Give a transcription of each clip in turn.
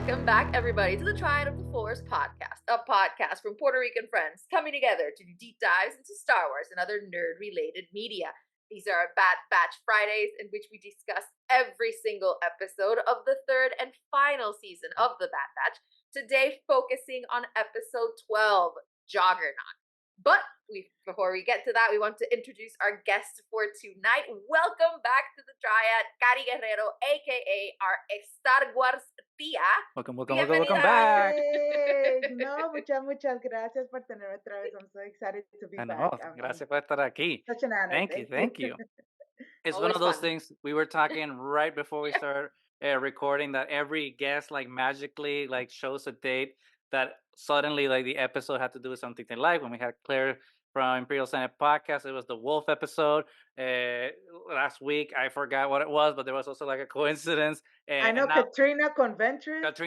Welcome back, everybody, to the Triad of the Force podcast, a podcast from Puerto Rican friends coming together to do deep dives into Star Wars and other nerd-related media. These are our Bad Batch Fridays, in which we discuss every single episode of the third and final season of the Bad Batch, today focusing on episode 12, Juggernaut. But before we get to that, we want to introduce our guest for tonight. Welcome back to the Triad, Kari Guerrero a.k.a. our EstarGuarsTía. Welcome back. No, muchas gracias por tenerme otra vez. I'm so excited to be back. Gracias por estar aquí. Such an honor. Thank you. It's Always one of those fun. things we were talking right before we started recording that every guest like magically like shows a date that suddenly like the episode had to do with something they like. When we had Claire from Imperial Senate podcast, it was the Wolf episode. Last week I forgot what it was, but there was also like a coincidence. I know Katrina Conventress. That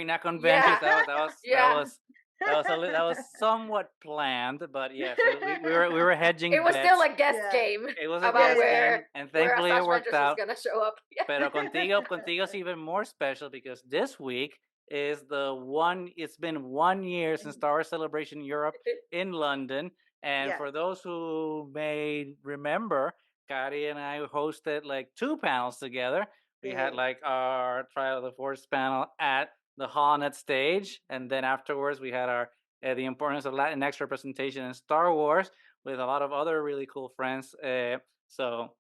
was somewhat planned, but yes, we were hedging. It was bets. still a guest game. It was a about guest game, and thankfully it worked out. Was gonna show up. Pero contigo's even more special because this week is it's been 1 year since Star Wars Celebration Europe in London. And for those who may remember, Kari and I hosted like 2 panels together. We had like our Trial of the Force panel at the Hallnet stage, and then afterwards we had our the importance of Latinx representation in Star Wars with a lot of other really cool friends. So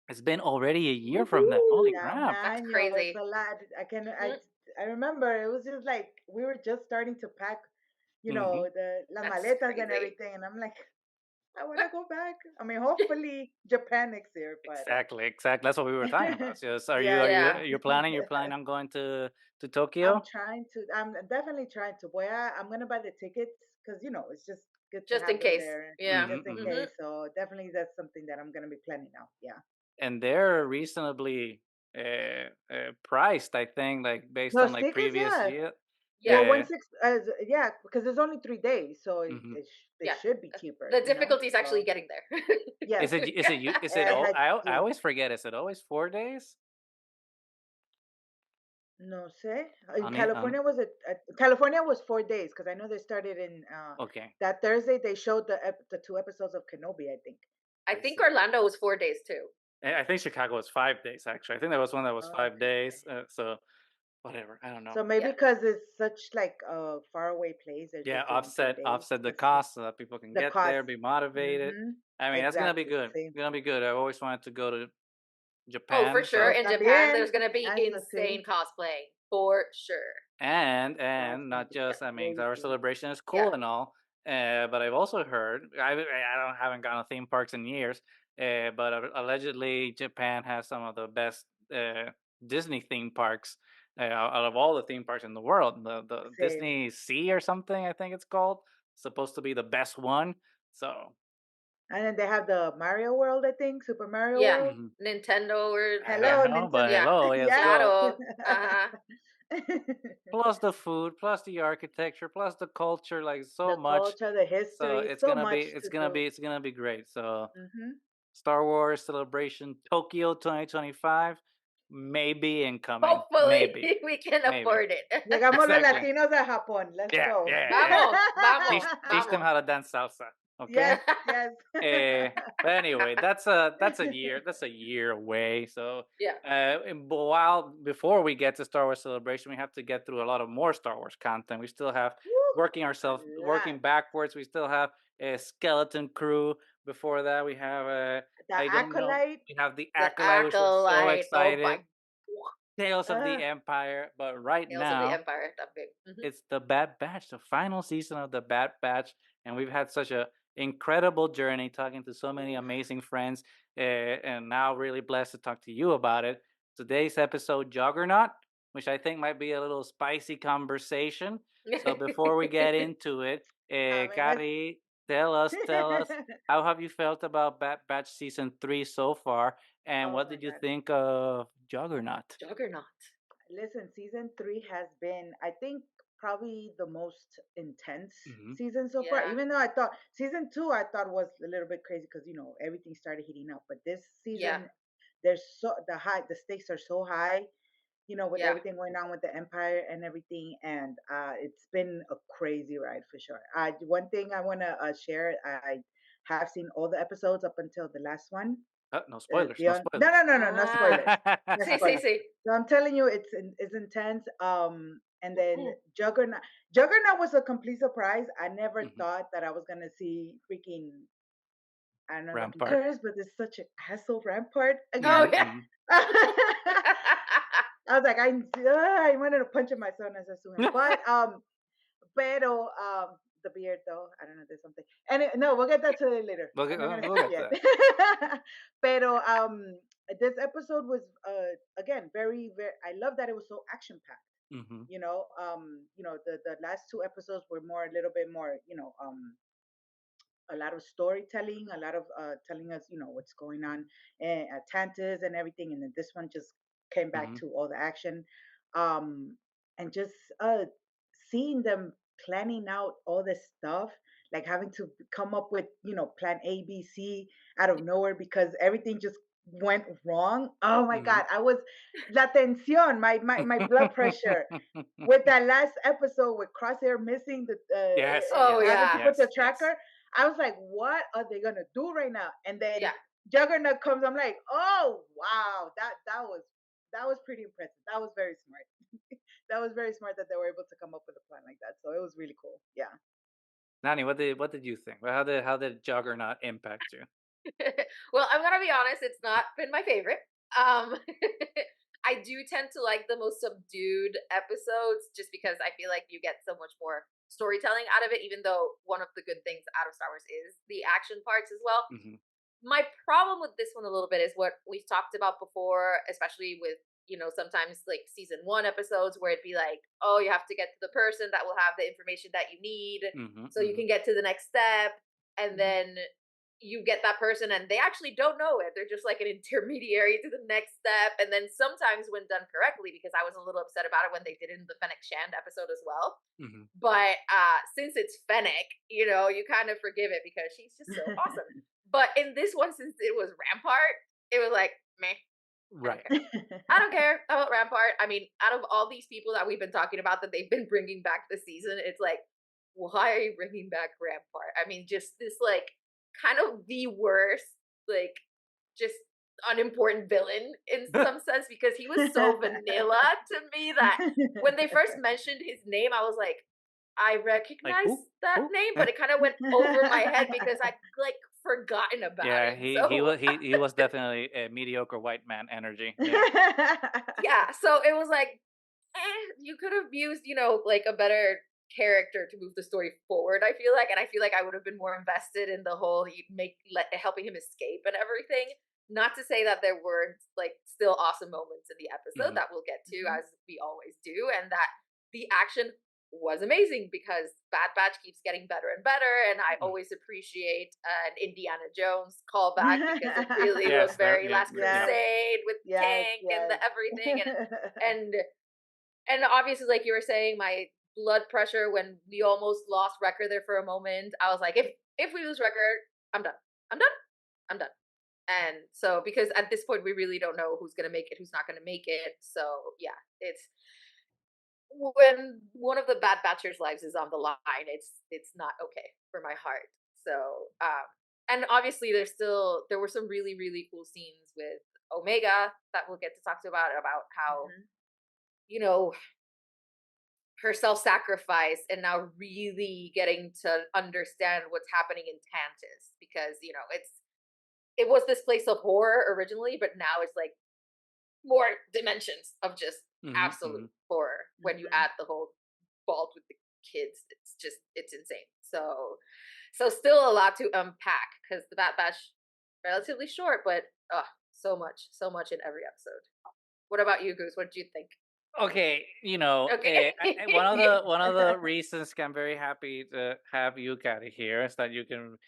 it's been already a year from that. Holy crap! That's crazy. It's a lot. I remember it was just like we were just starting to pack, the las maletas and everything, and I'm like, I want to go back. I mean, hopefully Japan next year. But Exactly. That's what we were talking about. So you're planning on going to Tokyo? I'm definitely trying to. I'm gonna buy the tickets because it's just good just in case. there. Yeah. Just in case. So definitely that's something that I'm gonna be planning now. Yeah. And they're reasonably priced, I think, like based on like previous year. Because it's only 3 days, so it should be cheaper. The difficulty is actually getting there. Is it I always forget. Is it always 4 days? No sé. California was 4 days because I know they started in that Thursday. They showed the 2 episodes of Kenobi, I think. I think Orlando was 4 days too. I think Chicago was 5 days actually. I think there was one that was 5 days. So whatever, I don't know. So maybe because it's such like a faraway place. Offset the cost so that people can get there, be motivated. I mean, that's gonna be good. It's gonna be good. I always wanted to go to Japan. Oh, for sure. In Japan, there's gonna be insane cosplaying for sure. And not just. I mean, our celebration is cool and all. But I've also heard haven't gone to theme parks in years. But allegedly Japan has some of the best Disney theme parks out of all the theme parks in the world. The Disney Sea or something, I think it's called, supposed to be the best one. So. And then they have the Mario World, I think, Super Mario World. Nintendo World. Hello, Nintendo. Claro. Plus the food, plus the architecture, plus the culture, like the much. Culture, the history. So it's gonna be great. So Star Wars Celebration Tokyo 2025. Maybe incoming. Hopefully, we can afford it. Llegamos los latinos a Japón. Let's go. Vamos. Teach them how to dance salsa. Okay. Yes. But anyway, that's a year away. So before we get to Star Wars Celebration, we have to get through a lot of more Star Wars content. We still have working backwards. We still have a Skeleton Crew. Before that, we have the Acolyte. We have the Acolyte, which was so exciting. Tales of the Empire, but now it's the Bad Batch, the final season of the Bad Batch, and we've had such a incredible journey talking to so many amazing friends, and now really blessed to talk to you about it. Today's episode, Juggernaut, which I think might be a little spicy conversation. So before we get into it, Kari, tell us, how have you felt about Bad Batch season 3 so far, and what did you think of Juggernaut? Listen, season 3 has been, I think, probably the most intense season so far. Even though I thought season 2 was a little bit crazy because everything started heating up, but this season there's the stakes are so high. with everything going on with the Empire and everything. And it's been a crazy ride for sure. One thing I want to share, I have seen all the episodes up until the last one. No spoilers. No spoilers. No spoilers. No See. So I'm telling you, it's intense. And then Juggernaut was a complete surprise. I never thought that I was gonna see freaking, I don't know if I can curse, but it's such an asshole Rampart again. Oh yeah. I was like, I wanted to punch him my son as I saw him, but pero the beard though, I don't know, there's something. And no, we'll get that to later. We'll get that. Pero this episode was again very very. I love that it was so action packed. The last two episodes were more a little bit more a lot of storytelling, a lot of telling us what's going on at Tantus and everything, and then this one just came back to all the action, and just seeing them planning out all this stuff, like having to come up with plan A, B, C out of nowhere because everything just went wrong. Oh my God, I was la tensión, my blood pressure with that last episode with Crosshair missing the put the tracker. I was like, what are they gonna do right now? And then Juggernaut comes. I'm like, oh wow, that was pretty impressive. That was very smart. That was very smart that they were able to come up with a plan like that. So it was really cool. Yeah. Nani, what did you think? How did Juggernaut impact you? Well, I'm gonna be honest. It's not been my favorite. I do tend to like the most subdued episodes just because I feel like you get so much more storytelling out of it, even though one of the good things out of Star Wars is the action parts as well. My problem with this one a little bit is what we've talked about before, especially with, sometimes like season 1 episodes where it'd be like, oh, you have to get to the person that will have the information that you need so you can get to the next step. And then you get that person and they actually don't know it. They're just like an intermediary to the next step. And then sometimes when done correctly, because I was a little upset about it when they did it in the Fennec Shand episode as well. But since it's Fennec, you kind of forgive it because she's just so awesome. But in this one, since it was Rampart, it was like, meh. Right. I don't care about Rampart. I mean, out of all these people that we've been talking about that they've been bringing back this season, it's like, why are you bringing back Rampart? I mean, just this like kind of the worst, like just unimportant villain in some sense because he was so vanilla to me that when they first mentioned his name, I was like, I recognize that name, but it kind of went over my head because I like forgotten about it. Yeah, he was definitely a mediocre white man energy. Yeah, so it was like, you could have used, like a better character to move the story forward, I feel like, and I feel like I would have been more invested in the whole helping him escape and everything. Not to say that there weren't like still awesome moments in the episode that we'll get to as we always do, and that the action was amazing because Bad Batch keeps getting better and better, and I always appreciate an Indiana Jones callback because it really was very Last Crusade with Tank and the everything, and obviously, like you were saying, my blood pressure when we almost lost Wrecker there for a moment. I was like, if we lose Wrecker, I'm done. And so because at this point we really don't know who's gonna make it, who's not gonna make it. So yeah, it's when one of the Bad Batchers' lives is on the line, it's not okay for my heart. So and obviously there were some really, really cool scenes with Omega that we'll get to talk to about how her self-sacrifice and now really getting to understand what's happening in Tantus because it was this place of horror originally, but now it's like more dimensions of just absolute horror when you add the whole vault with the kids. It's insane. So still a lot to unpack because the Bad Batch relatively short, but so much in every episode. What about you, Goose? What did you think? Okay, one of the reasons I'm very happy to have you, Kari, here is that you can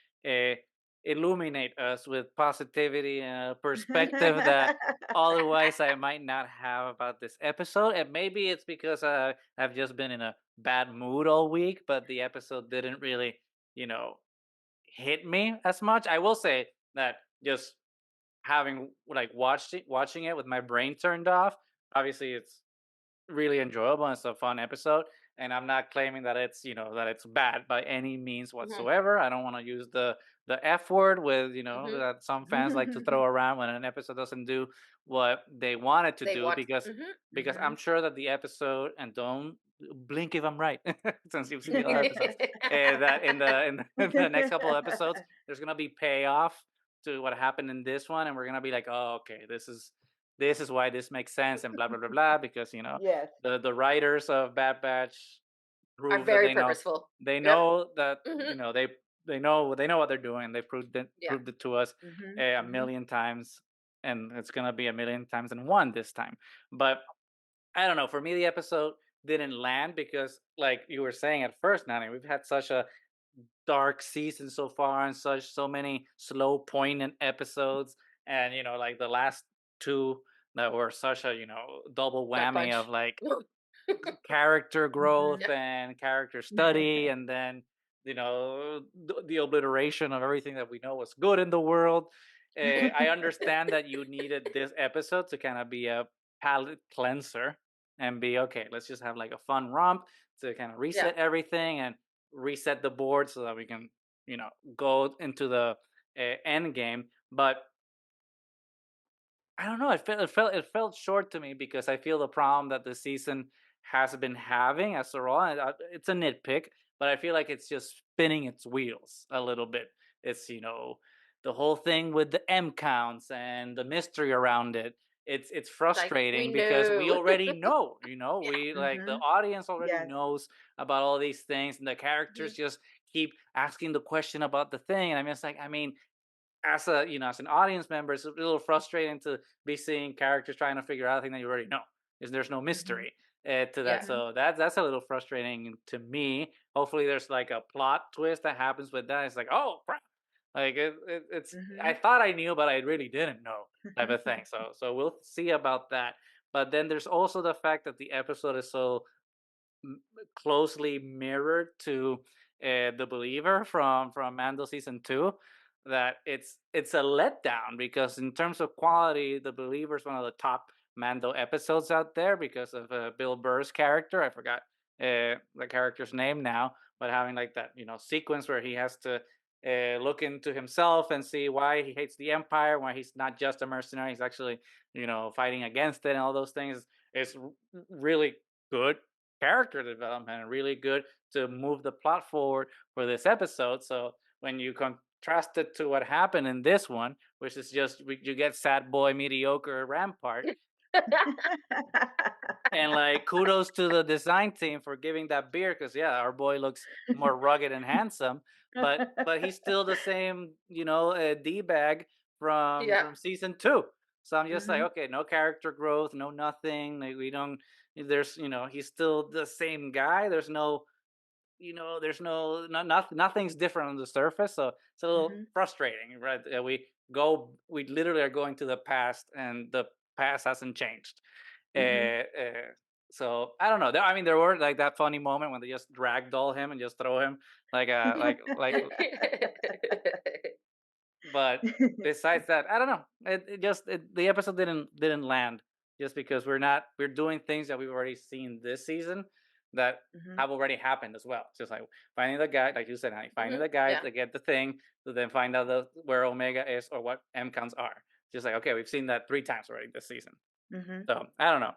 illuminate us with positivity and a perspective that otherwise I might not have about this episode. And maybe it's because I've just been in a bad mood all week, but the episode didn't really, hit me as much. I will say that just having like watching it with my brain turned off, obviously it's really enjoyable. And it's a fun episode, and I'm not claiming that it's that it's bad by any means Mm-hmm. whatsoever. I don't want to use the F word with Mm-hmm. that some fans like to throw around when an episode doesn't do what they want it to They do, want. because Mm-hmm. I'm sure that the episode, and don't blink if I'm right, since you've seen the other episodes, that in the next couple of episodes there's gonna be payoff to what happened in this one, and we're gonna be like, oh, okay, this is why this makes sense, and blah blah blah blah, because Yes. the writers of Bad Batch Are prove that very purposeful. they Yep. know that Mm-hmm. they know what they're doing. They Yeah. proved it to us Mhm. a Mhm. million times, and it's gonna be a million times and one this time. But I don't know. For me, the episode didn't land because, like you were saying at first, Nani, we've had such a dark season so far, and so many slow, poignant episodes, and like the last two that were such a double Gut whammy punch. of like character growth Mhm. Yep. and character study, and then the obliteration of everything that we know was good in the world. I understand that you needed this episode to kind of be a palate cleanser and be okay. Let's just have like a fun romp to kind of Yeah. reset everything and reset the board so that we can you know go into the end game. But I don't know. It felt short to me because I feel the problem that the season has been having as a whole. And it's a nitpick, but I feel like it's just spinning its wheels a little bit. It's the whole thing with the M counts and the mystery around it. It's Like we frustrating because we know. already know. Yeah. We like the Mhm. audience already Yes. knows about all these things, and the characters Mhm. just keep asking the question about the thing. And I'm just like, I mean, as an audience member, it's a little frustrating to be seeing characters trying to figure out a thing that you already know. Is there's no Mhm. mystery to that, Yeah. Mhm. so that's a little frustrating to me. Hopefully, there's like a plot twist that happens with that. It's like, oh crap, like it's. I Mhm. thought I knew, but I really didn't know, type of thing. So we'll see about that. But then there's also the fact that the episode is so closely mirrored to the Believer from Mando season 2, that it's a letdown, because in terms of quality, the Believer is one of the top Mando episodes out there because of Bill Burr's character. I forgot the character's name now, but having like that sequence where he has to look into himself and see why he hates the Empire, why he's not just a mercenary, he's actually fighting against it, and all those things is really good character development, and really good to move the plot forward for this episode. So when you contrast it to what happened in this one, which is just you get sad boy mediocre Rampart, and like kudos to the design team for giving that beard, because yeah, our boy looks more rugged and handsome, but he's still the same d bag from Yeah. season 2. So I'm just like, Mhm. okay, no character growth, no nothing, like we don't there's he's still the same guy. There's nothing's different on the surface, so it's a little Mhm. frustrating, right? We literally are going to the past, and the past hasn't changed. Mhm. So I don't know. I mean, there were like that funny moment when they just ragdoll him and just throw him like. But besides that, I don't know. The episode didn't land, just because we're doing things that we've already seen this season that Mhm. have already happened as well. Just like finding the guy, like you said, honey, finding the guy Yeah. to get the thing, to then find out where Omega is or what M counts are. Just like, okay, we've seen that 3 times already this season. Mhm. So I don't know.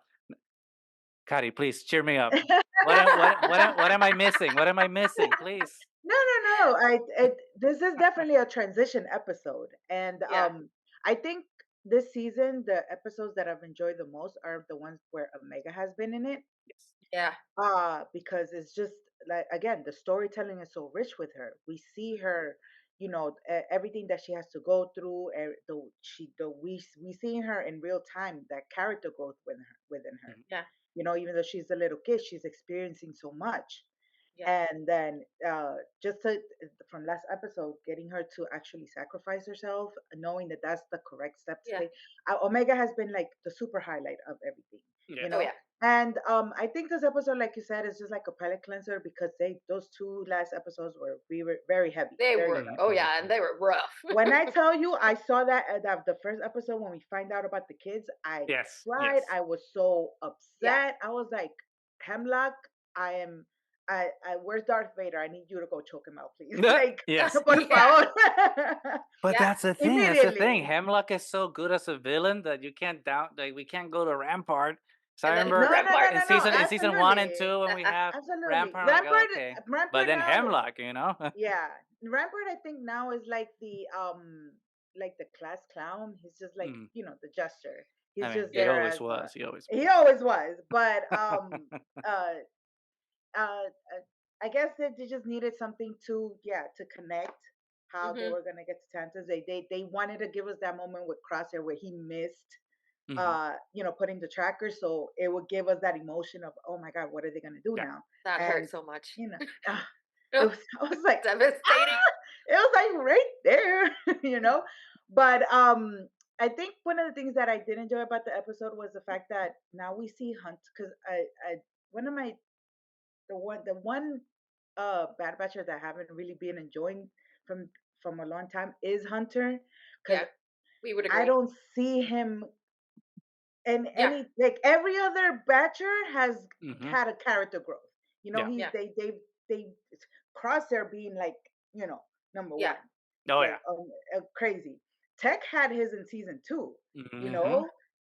Kari, please cheer me up. What am I missing? What am I missing? Please. No, no, no. This is definitely a transition episode, and Yeah. I think this season the episodes that I've enjoyed the most are the ones where Omega has been in it. Yes. Yeah. Because it's just like, again, the storytelling is so rich with her. We see her, everything that she has to go through. We see her in real time, that character growth within her. Mhm. Yeah. Even though she's a little kid, she's experiencing so much. Yeah. And then just from last episode, getting her to actually sacrifice herself, knowing that that's the correct step to Yeah. take. Omega has been like the super highlight of everything. Yes. Oh yeah. And I think this episode, like you said, is just like a palate cleanser because those two last episodes were very heavy, They very were, heavy. oh yeah, and they were rough. When I tell you, I saw that the first episode when we find out about the kids, I cried. I was so upset. I was like, Hemlock, I am. Where's Darth Vader? I need you to go choke him out, please. Like, por favor. But that's the thing. That's the thing. Hemlock is so good as a villain that you can't like we can't go to Rampart. So I remember in season 1 and 2 when we have Rampart, like, okay. But then Hemlock, you know? Yeah. Rampart, I think now is like the class clown. He's just like, the jester. He's just there. He always was. He always was. But I guess that they just needed something to connect how they were gonna get to Tantus. They wanted to give us that moment with Crosshair where he missed putting the tracker, so it would give us that emotion of, oh my god, what are they gonna do now? That hurt so much. I was like devastating. It was like right there, But I think one of the things that I did enjoy about the episode was the fact that now we see Hunt, because I one of my the one Bad Batcher that I haven't really been enjoying from a long time is Hunter, because we would agree. I don't see him any, like every other Batcher has had a character growth. They Crosshair being like, number one. Oh like, crazy. Tech had his in season 2,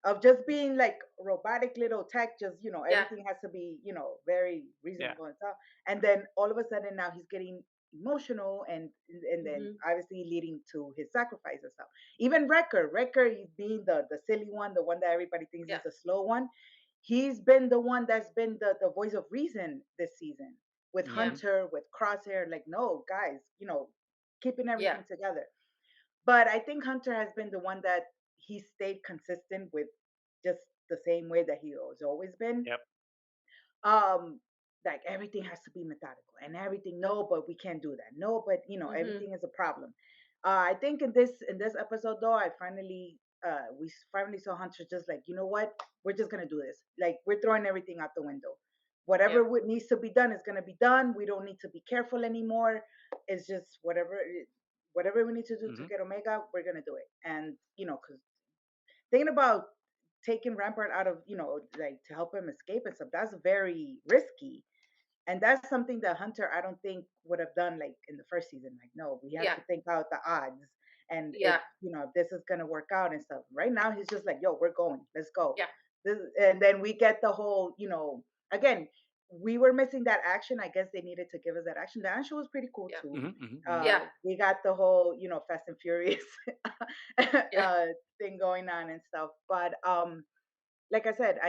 of just being like robotic little Tech, just everything has to be very reasonable and stuff. And then all of a sudden now he's getting emotional, and then obviously leading to his sacrifice and stuff. Even Wrecker being the silly one, the one that everybody thinks is the slow one. He's been the one that's been the voice of reason this season with Hunter, with Crosshair. Like, no, guys, keeping everything together. But I think Hunter has been the one that he stayed consistent with, just the same way that he has always been. Like everything has to be methodical and everything. No, but we can't do that. No, but everything is a problem. I think in this episode though, we finally saw Hunter just like, you know what, we're just gonna do this. Like, we're throwing everything out the window. Whatever needs to be done is gonna be done. We don't need to be careful anymore. It's just whatever we need to do to get Omega, we're gonna do it. And because thinking about taking Rampart out of, like to help him escape and stuff, that's very risky. And that's something that Hunter, I don't think, would have done like in the first season. Like, no, we have to think out the odds, and if this is gonna work out and stuff. Right now, he's just like, yo, we're going, let's go. And then we get the whole, again, we were missing that action. I guess they needed to give us that action. The action was pretty cool too. We got the whole, Fast and Furious thing going on and stuff. But like I said,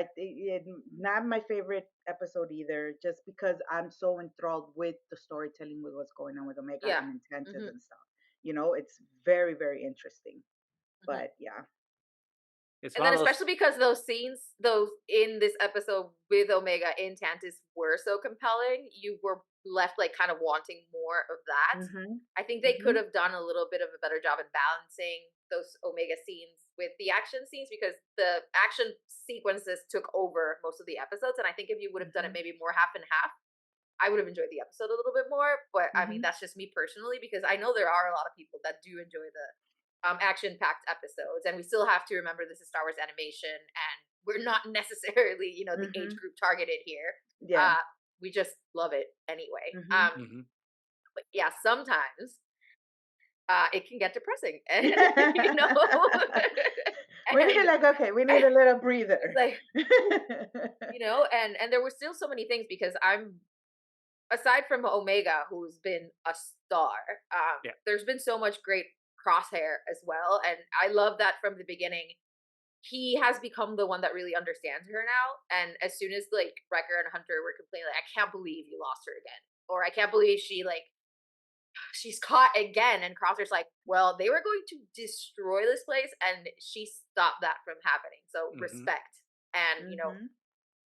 not my favorite episode either, just because I'm so enthralled with the storytelling, with what's going on with Omega and Intentions and stuff. It's very, very interesting. But and then especially because those scenes, those in this episode with Omega in Tantus were so compelling, you were left like kind of wanting more of that. I think they could have done a little bit of a better job in balancing those Omega scenes with the action scenes, because the action sequences took over most of the episodes. And I think if you would have done it maybe more half and half, I would have enjoyed the episode a little bit more. But I mean, that's just me personally, because I know there are a lot of people that do enjoy the action-packed episodes, and we still have to remember this is Star Wars animation, and we're not necessarily, the age group targeted here. We just love it anyway. But yeah, sometimes it can get depressing, and we need like, okay, we need a little breather, like, and there were still so many things, because aside from Omega, who's been a star, there's been so much great Crosshair as well, and I love that from the beginning he has become the one that really understands her now. And as soon as like Wrecker and Hunter were complaining, like, I can't believe you lost her again, or I can't believe she's caught again, and Crosshair's like, well, they were going to destroy this place and she stopped that from happening, so respect. And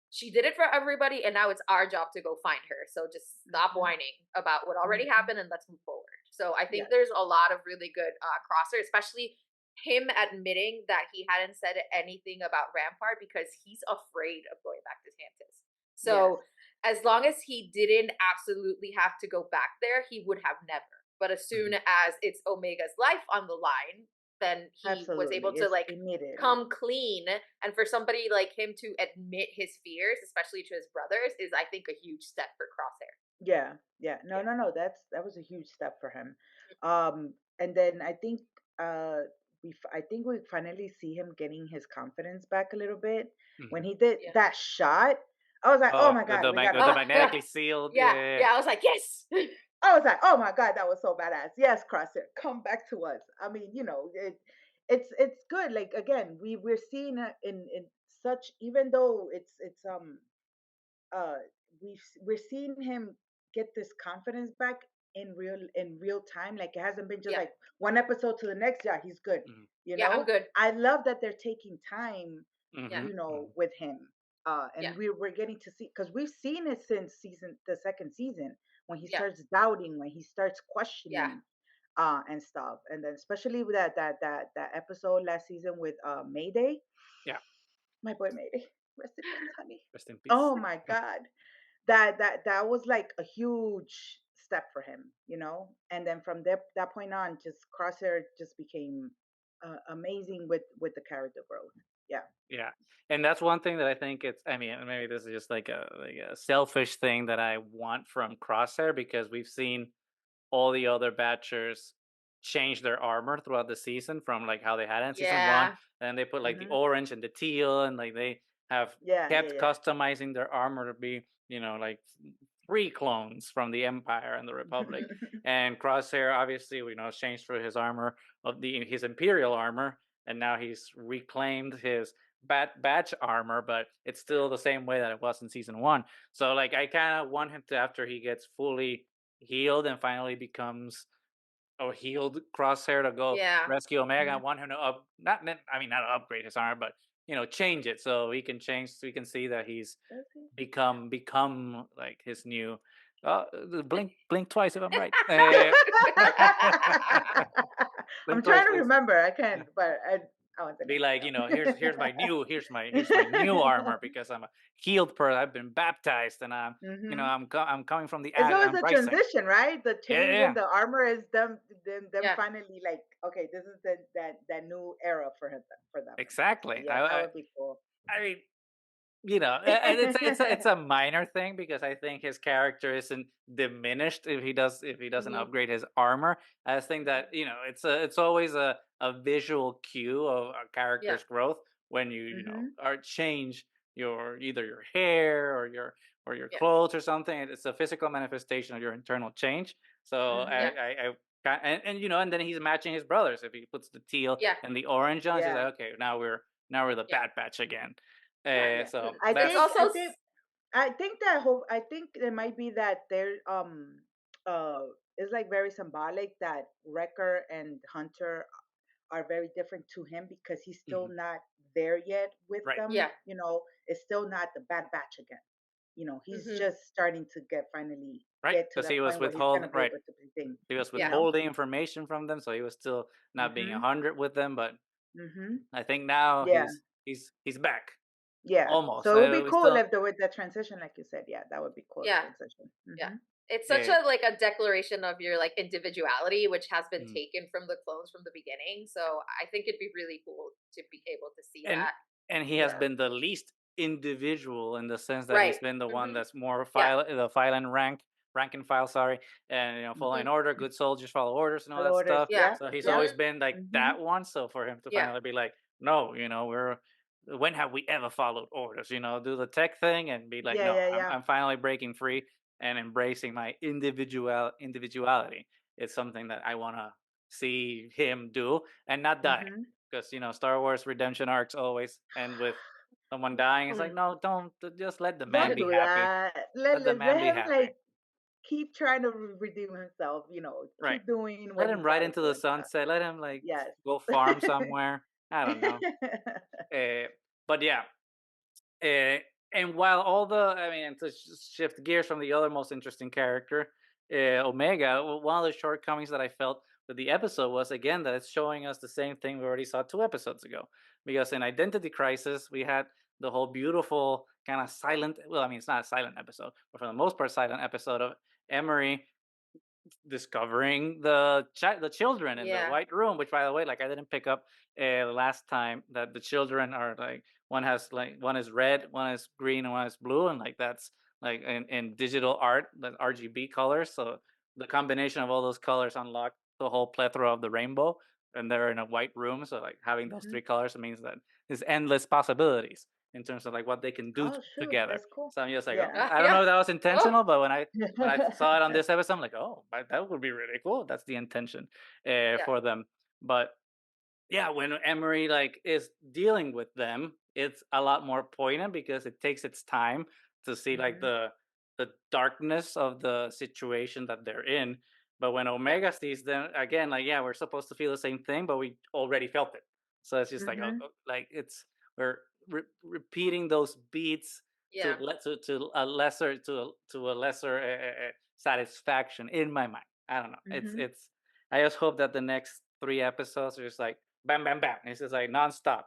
she did it for everybody, and now it's our job to go find her, so just stop whining about what already happened and let's move forward. So I think there's a lot of really good Crosshair, especially him admitting that he hadn't said anything about Rampart because he's afraid of going back to Tantus. So as long as he didn't absolutely have to go back there, he would have never. But as soon as it's Omega's life on the line, then he was able to like come clean. And for somebody like him to admit his fears, especially to his brothers, is I think a huge step for Crosshair. Yeah. No. That was a huge step for him. And then I think we finally see him getting his confidence back a little bit when he did that shot. I was like, oh my god, the magnetically sealed. Yeah. I was like, yes. I was like, oh my god, that was so badass. Yes, Crosshair, come back to us. I mean, it's good. Like again, we're seeing it in such, even though we're seeing him get this confidence back in real time. Like it hasn't been just like one episode to the next. Yeah, he's good. You know, I'm good. I love that they're taking time. With him. And we're getting to see, because we've seen it since the second season, when he starts doubting, when he starts questioning, and stuff. And then especially with that episode last season with Mayday. Yeah, my boy Mayday, rest in peace, honey. Rest in peace. Oh my god, that was like a huge step for him, And then from that point on, just Crosshair just became amazing with the character growth. Yeah, and that's one thing that I think I mean, maybe this is just like a selfish thing that I want from Crosshair, because we've seen all the other Batchers change their armor throughout the season, from like how they had it in season 1, and they put like the orange and the teal, and like they have kept customizing their armor to be, like 3 clones from the Empire and the Republic. And Crosshair, obviously, we know, changed through his armor of his Imperial armor, and now he's reclaimed his batch armor, but it's still the same way that it was in season 1. So like I kind of want him to, after he gets fully healed and finally becomes a healed Crosshair, to go rescue Omega. I want him to not upgrade his armor, but change it so we can see that he's become like his new blink twice if I'm right. I'm trying to remember. I can't, but I want to be like, here's my new armor, because I'm a healed person. I've been baptized, and I'm I'm coming from the. It's always a transition, right? The change in the armor is them finally like, okay, this is that new era for them. Exactly. So, that would be cool. I mean, it's a minor thing, because I think his character isn't diminished if he doesn't upgrade his armor. I just think that it's always a visual cue of a character's growth when you change either your hair or your clothes or something. It's a physical manifestation of your internal change. So and then he's matching his brothers. If he puts the teal and the orange on, he's like, okay, now we're the Bad Batch again. So I think it might be that there it's like very symbolic that Wrecker and Hunter are very different to him, because he's still not there yet with them. It's still not the Bad Batch again. He's just starting to finally get to that he was withholding he was withholding information from them, so he was still not being 100 with them. But I think now he's back. Yeah, almost. So it would be cool if with the transition, like you said. Yeah, that would be cool. Transition. It's such a declaration of your like individuality, which has been taken from the clones from the beginning. So I think it'd be really cool to be able to see that. And he has been the least individual, in the sense that he's been the one that's more the file and rank and file, and following order, good soldiers follow orders and all that stuff. So he's always been like that one. So for him to finally be like, no, when have we ever followed orders? Do the tech thing and be like, I'm finally breaking free and embracing my individuality. It's something that I want to see him do, and not die, because Star Wars redemption arcs always end with someone dying. It's like, no, don't, just let the man be happy. Let the man be happy. Like, keep trying to redeem himself. Keep doing. Let him ride into the sunset. Let him go farm somewhere. I don't know. But yeah. And while to shift gears from the other most interesting character, Omega, one of the shortcomings that I felt with the episode was again that it's showing us the same thing we already saw 2 episodes ago. Because in Identity Crisis, we had the whole beautiful kind of silent. Well, I mean, it's not a silent episode, but for the most part, silent episode of Emery discovering the children in the white room. Which, by the way, like I didn't pick up last time that the children are like one is red, one is green, and one is blue, and like that's like in digital art, the RGB colors. So the combination of all those colors unlock the whole plethora of the rainbow, and they're in a white room. So like having those 3 colors means that there's endless possibilities in terms of like what they can do together. That's cool. So I'm just like, I don't know if that was intentional, but when I saw it on this episode, I'm like, oh, that would be really cool. That's the intention for them. But yeah, when Emery like is dealing with them, it's a lot more poignant because it takes its time to see like the darkness of the situation that they're in. But when Omega sees them again, like we're supposed to feel the same thing, but we already felt it. So it's just like it's we're repeating those beats to a lesser satisfaction in my mind. I don't know. It's I just hope that the next 3 episodes are just like bam, bam, bam. It's just like nonstop.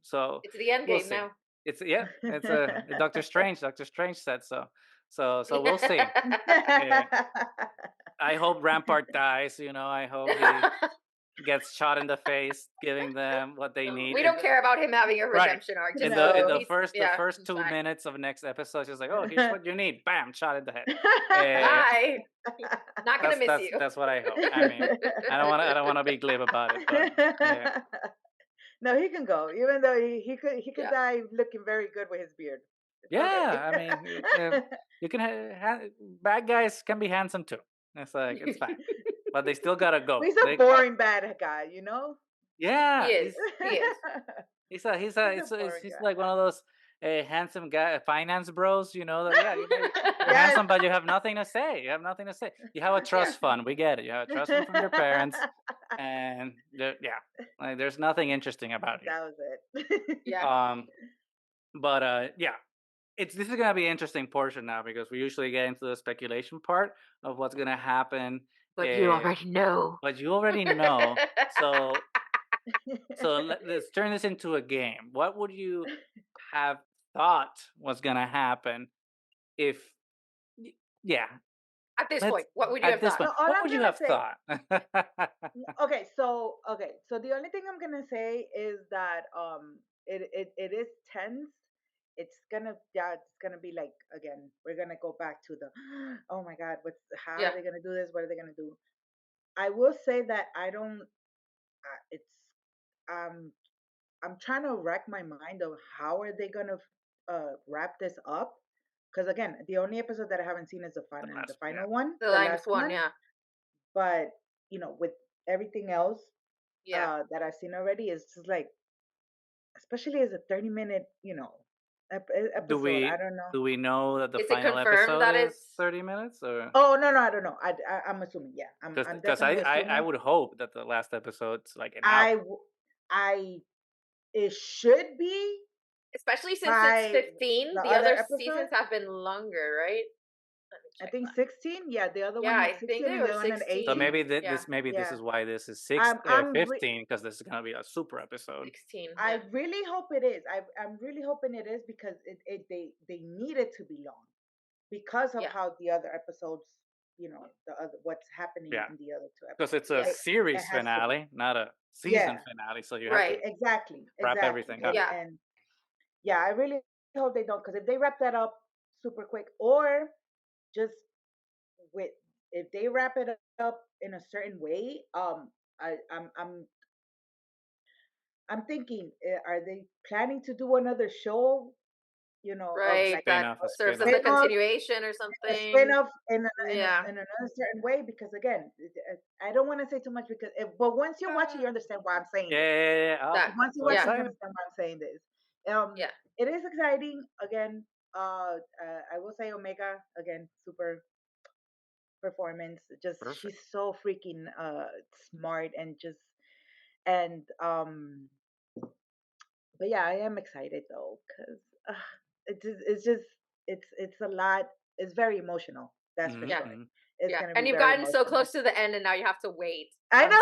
So it's the end game now. It's it's a Doctor Strange. Doctor Strange said so. So we'll see. I hope Rampart dies. I hope he gets shot in the face, giving them what they need. We don't care about him having a redemption arc. In the first 2 minutes of next episode, she's like, "Oh, here's what you need." Bam, shot in the head. Bye. Not gonna miss you. That's what I hope. I mean, I don't want to be glib about it. But, no, he can go. Even though he could die looking very good with his beard. I mean, you can bad guys can be handsome too. It's like it's fine, but they still gotta go. He's a boring bad guy, Yeah, he is. He's like one of those handsome guy finance bros. That you're handsome, but you have nothing to say. You have nothing to say. You have a trust fund. We get it. You have a trust fund from your parents, and like there's nothing interesting about it. That was it. But this is gonna be an interesting portion now because we usually get into the speculation part of what's gonna happen. But you already know. So let's turn this into a game. What would you have thought was gonna happen if? At this point, what would you have thought? What would you have thought? Okay, so the only thing I'm gonna say is that it is tense. It's gonna be like, again, we're gonna go back to the oh my god, how are they gonna do this? What are they gonna do? I will say that I don't. It's I'm trying to rack my mind of how are they gonna wrap this up. Because again, the only episode that I haven't seen is the final one. The last one, yeah. But with everything else that I've seen already, it's just like, especially as a 30-minute, episode. I don't know. Do we know that the final episode is 30 minutes? Or? Oh no, I don't know. I'm assuming, Because I would hope that the last episode's like an hour. It should be. Especially since it's 15, the other seasons have been longer, right? I think 16. Yeah, the other one. Yeah, I think they were 16. So maybe this is why this is 15 because this is gonna be a super episode. 16. I really hope it is. I'm really hoping it is because they need it to be long because of how the other episodes, what's happening in the other 2 episodes. Because it's a series finale, not a season finale. So you have to exactly wrap everything up. Yeah, and I really hope they don't, because if they wrap that up super quick, or just if they wrap it up in a certain way, I'm thinking, are they planning to do another show? Right, serves as a continuation or something. A spin-off in another certain way, because again, I don't want to say too much but once you watch it, you understand why I'm saying this. Once you watch it, you understand why I'm saying this. It is exciting. Again, I will say Omega again, super performance. Just perfect. She's so freaking smart and but yeah, I am excited though, because it's a lot. It's very emotional. That's for sure. it's gonna be and you've very gotten so emotional. close to the end, and now you have to wait. I know.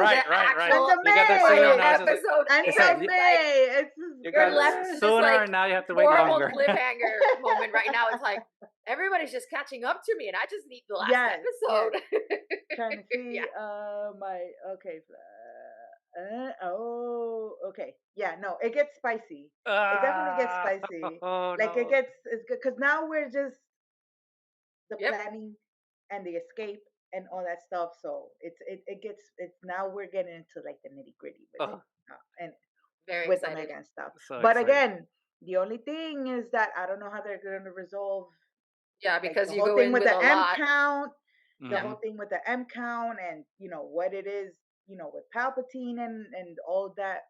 Right. Until You got that May. signal now. Episode. Until May. It's you you're got left it in sooner, this and now you have to wait horrible longer. cliffhanger moment right now. It's like everybody's just catching up to me, and I just need the last episode. Trying to see okay. Yeah, no, it gets spicy. It definitely gets spicy. Like it gets, it's good because now we're just the planning and the escape and all that stuff. So it's now we're getting into like the nitty gritty with it, and very with excited. Omega and stuff. So but excited. Again, the only thing is that I don't know how they're going to resolve. Yeah, because like, you go in with the M lot. count, the whole thing with the M count, and what it is, with Palpatine and all that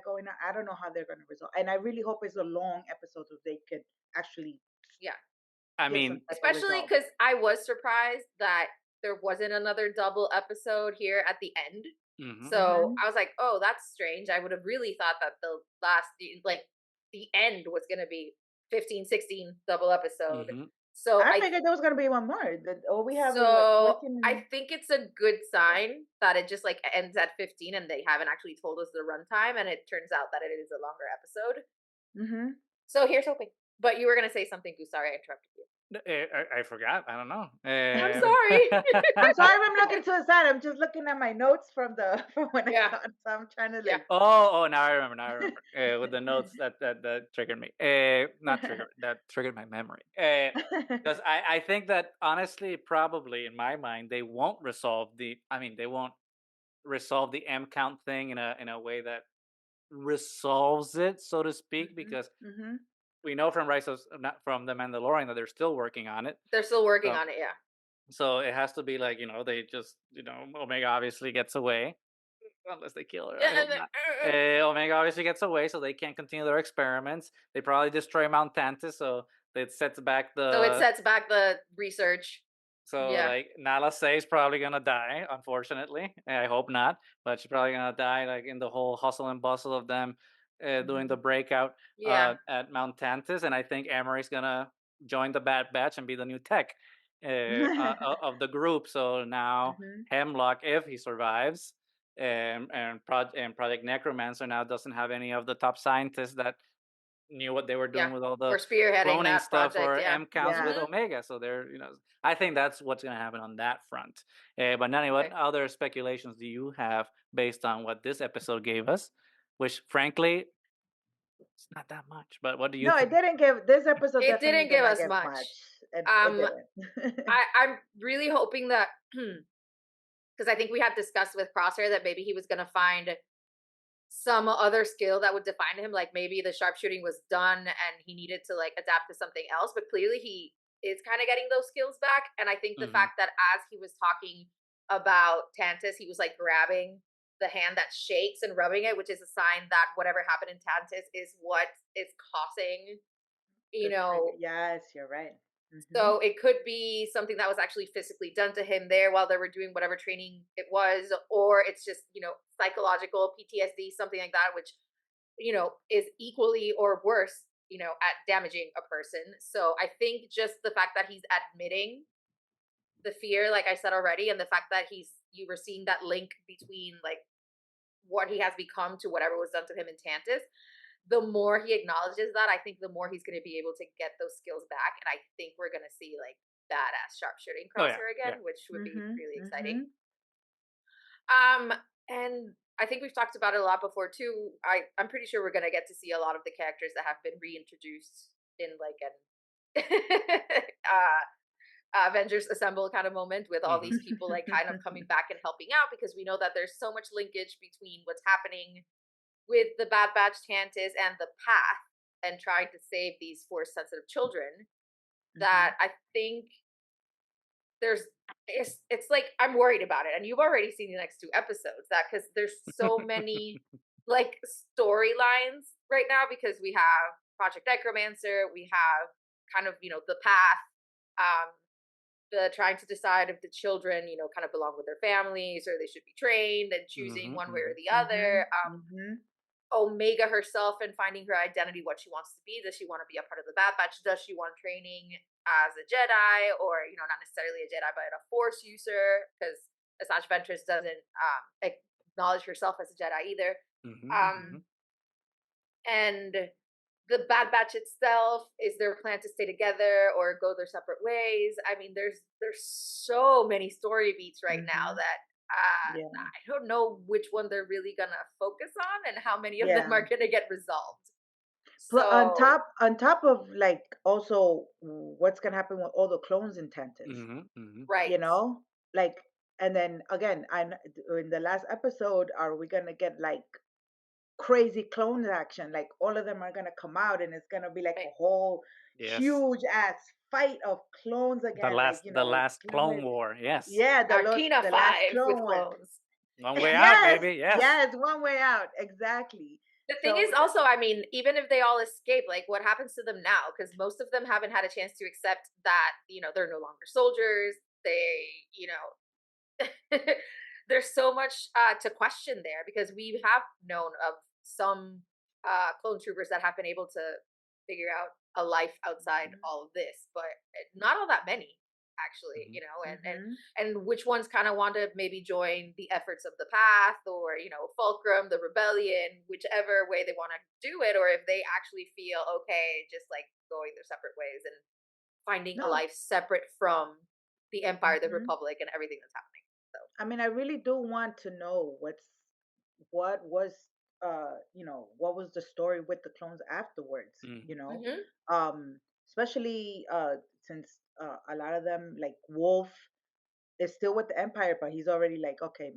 going on. I don't know how they're going to resolve, and I really hope it's a long episode so they could actually. Yeah. I mean, especially because I was surprised that there wasn't another double episode here at the end. So I was like, oh, that's strange. I would have really thought that the last, like, the end was going to be 15, 16 double episode. So I figured there was going to be one more. All we have so is like I think it's a good sign that it just like ends at 15 and they haven't actually told us the runtime, and it turns out that it is a longer episode. So here's hoping. But you were going to say something, Gus. Sorry, I interrupted you. I forgot. I don't know. I'm sorry. I'm sorry if I'm looking to the side. I'm just looking at my notes from when I got, so I'm trying to like. Oh, now I remember. With the notes that triggered me. Not triggered. That triggered my memory. Because I think that honestly, probably in my mind, they won't resolve the. I mean, they won't resolve the M count thing in a way that resolves it, so to speak, because. We know from from the Mandalorian that they're still working on it. They're still working on it, yeah. So it has to be like, they just, Omega obviously gets away. Unless they kill her. Omega obviously gets away, so they can't continue their experiments. They probably destroy Mount Tantis, so it sets back the research. So like Nala Se is probably gonna die, unfortunately. I hope not, but she's probably gonna die like in the whole hustle and bustle of them doing the breakout at Mount Tantis, and I think Emery's gonna join the Bad Batch and be the new tech of the group. So now Hemlock, if he survives, and Project Necromancer now doesn't have any of the top scientists that knew what they were doing with all the cloning stuff or M counts with Omega. So they're, I think that's what's going to happen on that front. But Nani, what other speculations do you have based on what this episode gave us? Which, frankly, it's not that much. But what do you think? No, it didn't give this episode. It didn't give us much. I'm really hoping that because I think we had discussed with Crosshair that maybe he was going to find some other skill that would define him, like maybe the sharpshooting was done and he needed to like adapt to something else, but clearly he is kind of getting those skills back. And I think the fact that as he was talking about Tantis, he was like grabbing the hand that shakes and rubbing it, which is a sign that whatever happened in Tantis is what is causing, yes, you're right. So it could be something that was actually physically done to him there while they were doing whatever training it was, or it's just, psychological PTSD, something like that, which, is equally or worse, at damaging a person. So I think just the fact that he's admitting the fear, like I said already, and the fact that you were seeing that link between like what he has become to whatever was done to him in Tantis, the more he acknowledges that, I think the more he's going to be able to get those skills back. And I think we're going to see like badass sharpshooting Crosshair again, which would be really exciting. And I think we've talked about it a lot before too. I'm pretty sure we're going to get to see a lot of the characters that have been reintroduced in like an Avengers Assemble kind of moment with all these people like kind of coming back and helping out, because we know that there's so much linkage between what's happening with the Bad Batch Tantis and the Path and trying to save these Force-sensitive children that I think it's like I'm worried about it. And you've already seen the next 2 episodes because there's so many like storylines right now, because we have Project Necromancer, we have kind of, the Path, the trying to decide if the children, kind of belong with their families or they should be trained and choosing one way or the other. Omega herself and finding her identity, what she wants to be. Does she want to be a part of the Bad Batch? Does she want training as a Jedi, or not necessarily a Jedi, but a Force user, because Asajj Ventress doesn't acknowledge herself as a Jedi either. And the Bad Batch itself, is their plan to stay together or go their separate ways? I mean, there's so many story beats right now that I don't know which one they're really gonna focus on and how many of them are gonna get resolved. So on top of like also what's gonna happen with all the clones in Tantus, right? Like, and then again, in the last episode, are we gonna get like crazy clone action? Like all of them are gonna come out, and it's gonna be like a whole huge ass fight of clones again. The last Clone War, yes. Yeah, the last Clone War. Clones. One way out, baby. Yes, one way out. Exactly. The thing is also, I mean, even if they all escape, like what happens to them now? Because most of them haven't had a chance to accept that, they're no longer soldiers. There's so much to question there, because we have known of some clone troopers that have been able to figure out a life outside all of this, but not all that many. Actually, and which ones kind of want to maybe join the efforts of the Path, or Fulcrum, the Rebellion, whichever way they want to do it, or if they actually feel okay just like going their separate ways and finding a life separate from the Empire, the Republic, and everything that's happening. So I mean, I really do want to know what was what was the story with the clones afterwards, especially since a lot of them, like Wolf, is still with the Empire, but he's already like, okay,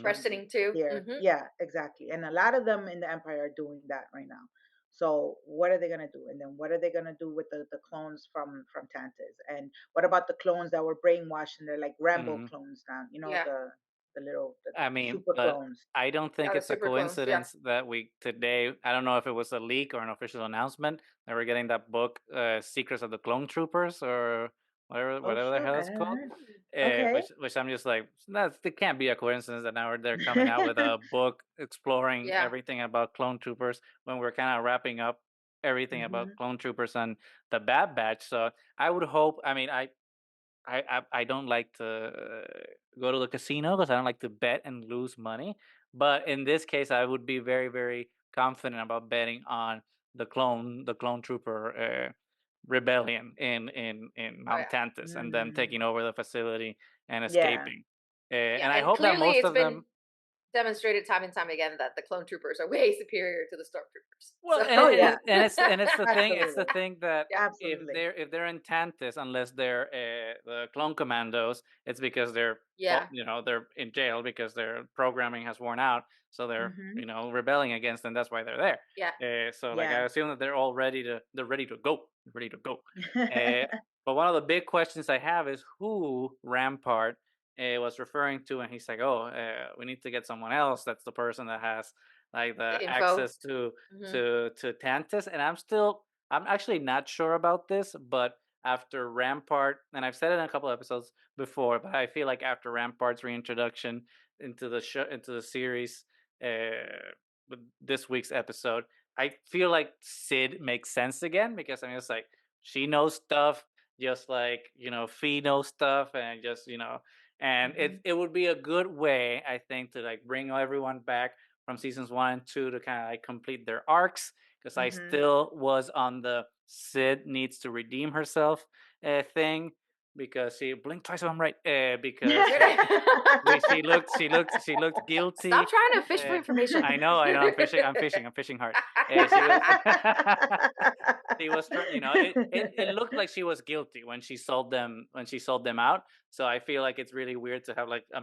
questioning too. Yeah, exactly. And a lot of them in the Empire are doing that right now. So what are they gonna do? And then what are they gonna do with the clones from Tantus? And what about the clones that were brainwashed and they're like Rambo clones now? The little super clones. I don't think it's a coincidence that we today, I don't know if it was a leak or an official announcement, that we're getting that book, Secrets of the Clone Troopers, or whatever the hell it's called. Which I'm just like, it can't be a coincidence that now they're coming out with a book exploring everything about clone troopers when we're kind of wrapping up everything about clone troopers and the Bad Batch. So I would hope, I mean, I don't like to go to the casino because I don't like to bet and lose money. But in this case, I would be very, very confident about betting on the clone trooper rebellion in Mount Tantus, and then taking over the facility and escaping. And I hope that most of them demonstrated time and time again that the clone troopers are way superior to the stormtroopers. Well, and it's the thing. It's the thing that if they're in Tantus, unless they're the clone commandos, it's because they're they're in jail because their programming has worn out. So they're rebelling against them. That's why they're there. I assume that they're all ready to go. But one of the big questions I have is who Rampart was referring to, and he's like, we need to get someone else that's the person that has like the access to Tantus. And I'm actually not sure about this, but after Rampart, and I've said it in a couple episodes before, but I feel like after Rampart's reintroduction into the show, into the series, with this week's episode, I feel like Sid makes sense again, because I mean, it's like she knows stuff just like Fee knows stuff, and just and it would be a good way, I think, to like bring everyone back from seasons 1 and 2 to kind of like complete their arcs, because I still was on the Sid needs to redeem herself thing, because she blinked twice if I'm right, because she looked guilty. Stop trying to fish for information. I know I'm fishing hard. She was it looked like she was guilty when she sold them out. So I feel like it's really weird to have like a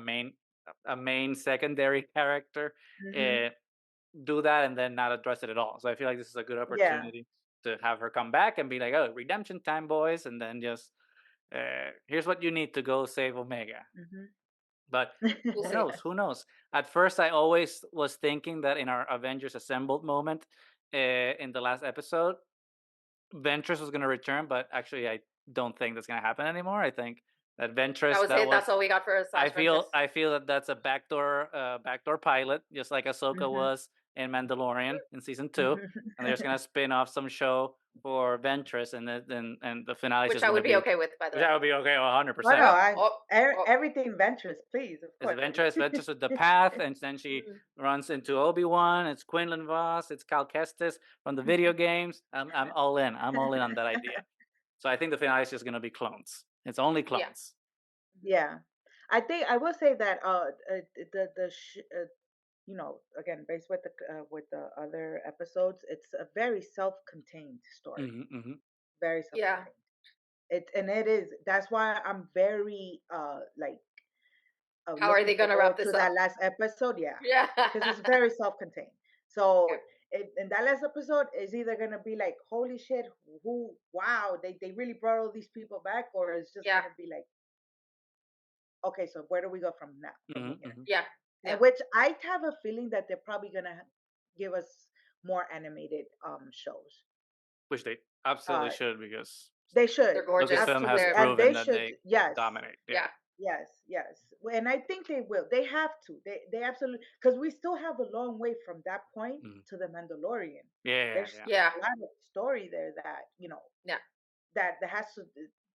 main secondary character do that and then not address it at all. So I feel like this is a good opportunity to have her come back and be like, oh, redemption time, boys, and then just here's what you need to go save Omega. But who knows? At first, I always was thinking that in our Avengers Assembled moment in the last episode, Ventress was going to return, but actually, I don't think that's going to happen anymore. I think that Ventress. That's all we got for us. I feel that that's a backdoor pilot, just like Ahsoka was in Mandalorian in season 2, and they're just going to spin off some show for Ventress, and the finale, which I would be okay with, by the way. Which I would be okay 100%. Well, no, everything Ventress, please. Of course. It's Ventress with the path, and then she runs into Obi-Wan. It's Quinlan Voss. It's Cal Kestis from the video games. I'm all in. I'm all in on that idea. So I think the finale is just gonna be clones. It's only clones. Yeah, I think I will say that you know, again, based with the other episodes, it's a very self-contained story. Very self-contained. It is. That's why I'm very like. How are they gonna wrap this up? That last episode, yeah, because it's very self-contained. So in that last episode, is either gonna be like, holy shit, wow, they really brought all these people back, or it's just gonna be like, okay, so where do we go from now? Yeah. And which I have a feeling that they're probably gonna give us more animated shows. Which they absolutely should, because they should. They're gorgeous. Lucasfilm has proven that they dominate. Yes. And I think they will. They have to. They absolutely, because we still have a long way from that point to the Mandalorian. There's a lot of story there that, you know, that has to,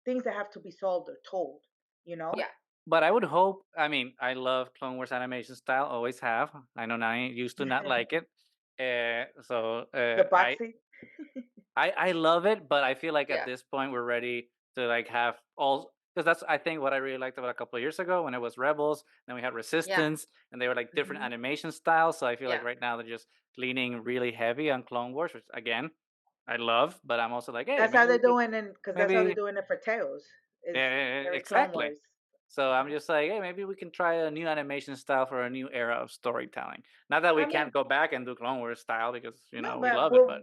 things that have to be solved or told, you know. But I would hope, I mean, I love Clone Wars animation style, always have. I know Nani used to not like it. The boxing. I love it, but I feel like at this point we're ready to like have all, because that's, I think, what I really liked about a couple of years ago when it was Rebels, then we had Resistance, and they were like different animation styles. So I feel like right now they're just leaning really heavy on Clone Wars, which again, I love, but I'm also like, hey, that's how they're doing it, because that's how they're doing it for Tales. Exactly. So I'm just like, hey, maybe we can try a new animation style for a new era of storytelling. Not that we can't go back and do Clone Wars style, because we love it, but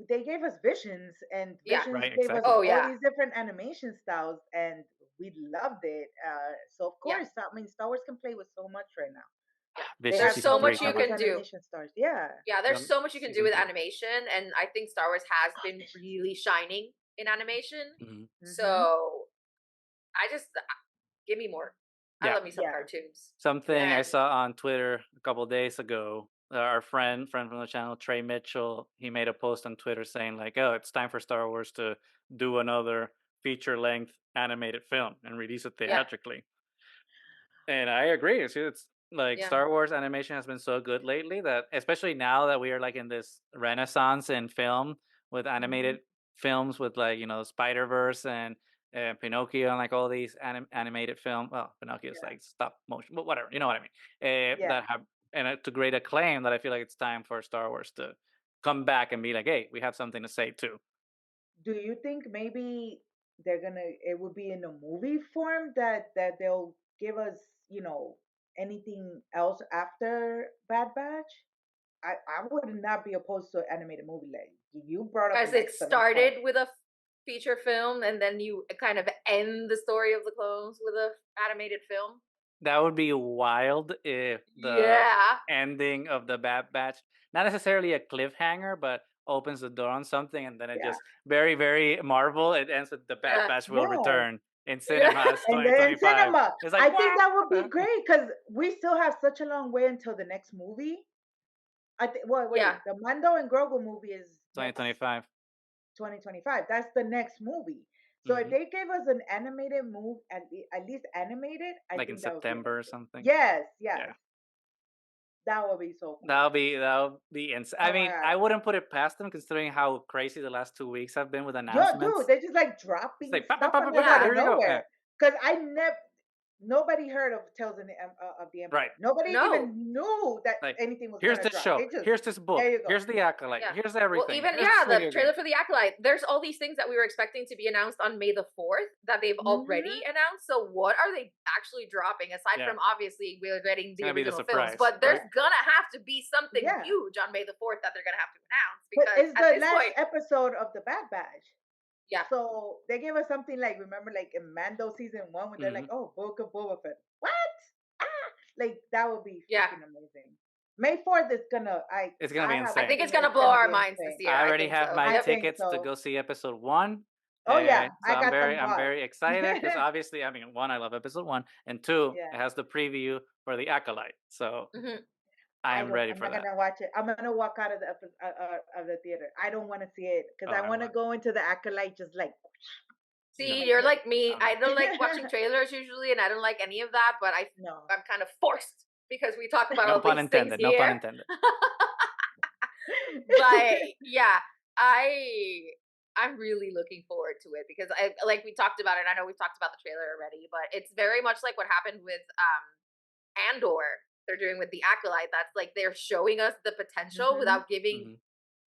they gave us Visions, and Visions gave us all these different animation styles, and we loved it. So of course, I mean, Star Wars can play with so much right now. There's so much you can do. Yeah, there's so much you can do with animation, and I think Star Wars has been really shining in animation. So I just give me more. I love me some cartoons. Something I saw on Twitter a couple of days ago. Our friend from the channel, Trey Mitchell, he made a post on Twitter saying like, "Oh, it's time for Star Wars to do another feature-length animated film and release it theatrically." And I agree. It's like Star Wars animation has been so good lately that, especially now that we are like in this renaissance in film with animated films, with like, you know, Spider-Verse and Pinocchio and like all these animated film. Well, Pinocchio is like stop motion, but whatever, you know what I mean. That have to great acclaim, that I feel like it's time for Star Wars to come back and be like, hey, we have something to say too. Do you think maybe it would be in a movie form that they'll give us, you know, anything else after Bad Batch? I would not be opposed to an animated movie. Like you brought up, as it started with a feature film, and then you kind of end the story of the clones with a animated film. That would be wild if the ending of the Bad Batch, not necessarily a cliffhanger, but opens the door on something, and then it just very, very Marvel. It ends with the Bad Batch will return in cinemas 2025. It's like, I think that would be great, because we still have such a long way until the next movie. I think. Wait. The Mando and Grogu movie is 2025. 2025. That's the next movie. So if they gave us an animated movie, at least animated, I like think in September or something. Yes. That would be so cool. That'll be insane. I mean, I wouldn't put it past them, considering how crazy the last 2 weeks have been with announcements. Yo, dude, they're just like dropping stuff out of nowhere. Because nobody heard of Tales of the Empire. Right. Nobody even knew that anything was going to drop. Here's this show. Here's this book. Here's the Acolyte. Here's everything. Well, even the trailer for the Acolyte. There's all these things that we were expecting to be announced on May the 4th that they've already announced. So what are they actually dropping? Aside from, obviously, we're getting the original films. But there's gonna have to be something huge on May the 4th that they're gonna have to announce. Because it's the last episode of the Bad Batch. Yeah. So they gave us something like, remember, like in Mando season 1, when they're like, "Oh, Book of Boba Fett." What? Like that would be freaking amazing. May 4th is gonna. It's gonna be insane. I think it's gonna blow our minds this year. I already have my tickets to go see episode 1. Oh yeah, so I'm very excited, because obviously, I mean, 1, I love episode 1, and 2, it has the preview for the Acolyte. So I'm ready I'm for not that. gonna watch it. I'm gonna walk out of the theater. I don't want to see it because I want to go into the acolyte just like. See, you're like me. I don't like watching trailers usually, and I don't like any of that. But I'm kind of forced because we talk about all these things here. No pun intended. But yeah, I'm really looking forward to it because we talked about it. I know we've talked about the trailer already, but it's very much like what happened with Andor. They're doing with the Acolyte. That's like they're showing us the potential without giving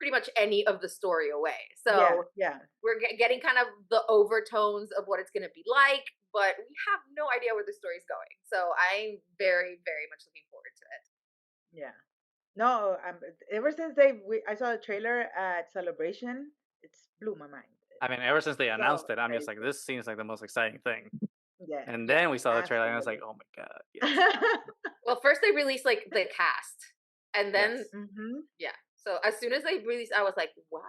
pretty much any of the story away. So we're getting kind of the overtones of what it's going to be like, but we have no idea where the story's going. So I'm very, very much looking forward to it. Yeah. No, ever since I saw the trailer at Celebration, it's blew my mind. I mean, ever since they announced it, I'm just like, this seems like the most exciting thing. Yeah. And then we saw the trailer, and I was like, oh my god. Yes. Well, first they released like the cast, and then yeah. So as soon as they released, I was like, wow.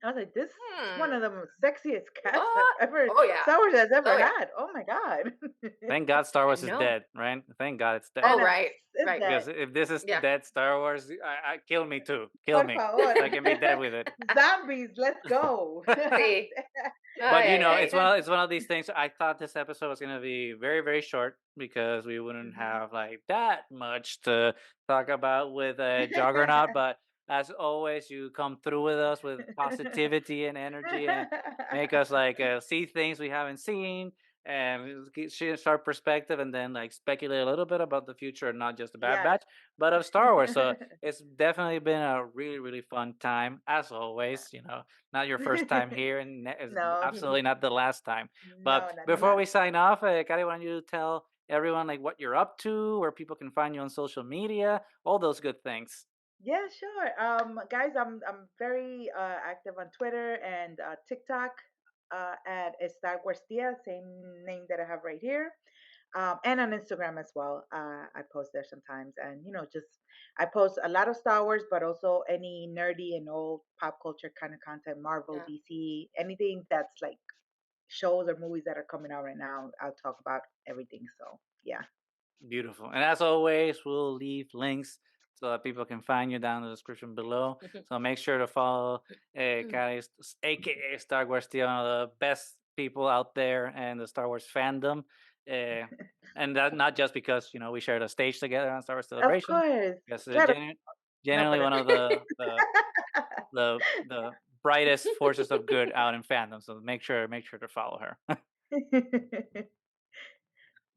I was like, this is one of the most sexiest casts Star Wars has ever had. Oh my god. Thank God Star Wars is dead, right? Thank God it's dead. Oh, right. Because if this is dead Star Wars, kill me too. Kill me. So I can be dead with it. Zombies, let's go. See. But it's one of these things. I thought this episode was gonna be very, very short because we wouldn't have like that much to talk about with Juggernaut, but as always, you come through with us with positivity and energy and make us like see things we haven't seen and shift our perspective and then like speculate a little bit about the future, not just the Bad Batch, but of Star Wars. So it's definitely been a really, really fun time as always. Not your first time here and absolutely not the last time. But before we sign off, Kari, why don't you tell everyone like what you're up to, where people can find you on social media, all those good things. Yeah, sure. Guys, I'm very active on Twitter and TikTok at EstarGuarsTía, same name that I have right here, and on Instagram as well. I post there sometimes, and I post a lot of Star Wars, but also any nerdy and old pop culture kind of content, Marvel, DC, anything that's like shows or movies that are coming out right now. I'll talk about everything. So yeah. Beautiful. And as always, we'll leave links so that people can find you down in the description below. So make sure to follow Kari, a.k.a. StarGuarsTía, one of the best people out there and the Star Wars fandom. And that not just because we shared a stage together on Star Wars Celebration. Of course. Because generally one of the brightest forces of good out in fandom. So make sure to follow her.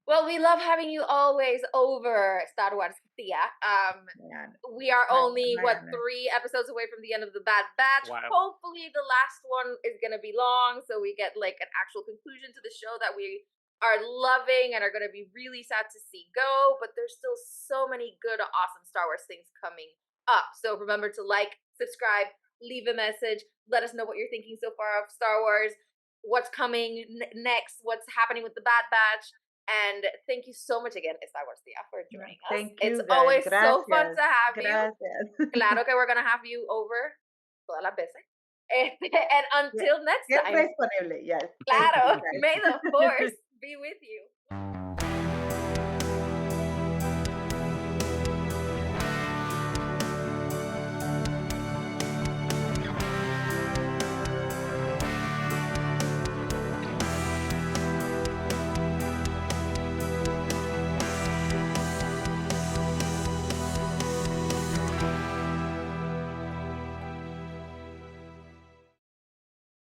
Well, we love having you always over Star Wars Tia. We are only 3 episodes away from the end of the Bad Batch. Wow. Hopefully the last one is going to be long so we get like an actual conclusion to the show that we are loving and are going to be really sad to see go, but there's still so many good, awesome Star Wars things coming up. So remember to like, subscribe, leave a message, let us know what you're thinking so far of Star Wars, what's coming next, what's happening with the Bad Batch. And thank you so much again, EstarGuarsTía, for joining us. Thank you. It's always so fun to have you. Claro que we're going to have you over todas las veces. And until next time. Disponible, yes. Claro. May the force be with you.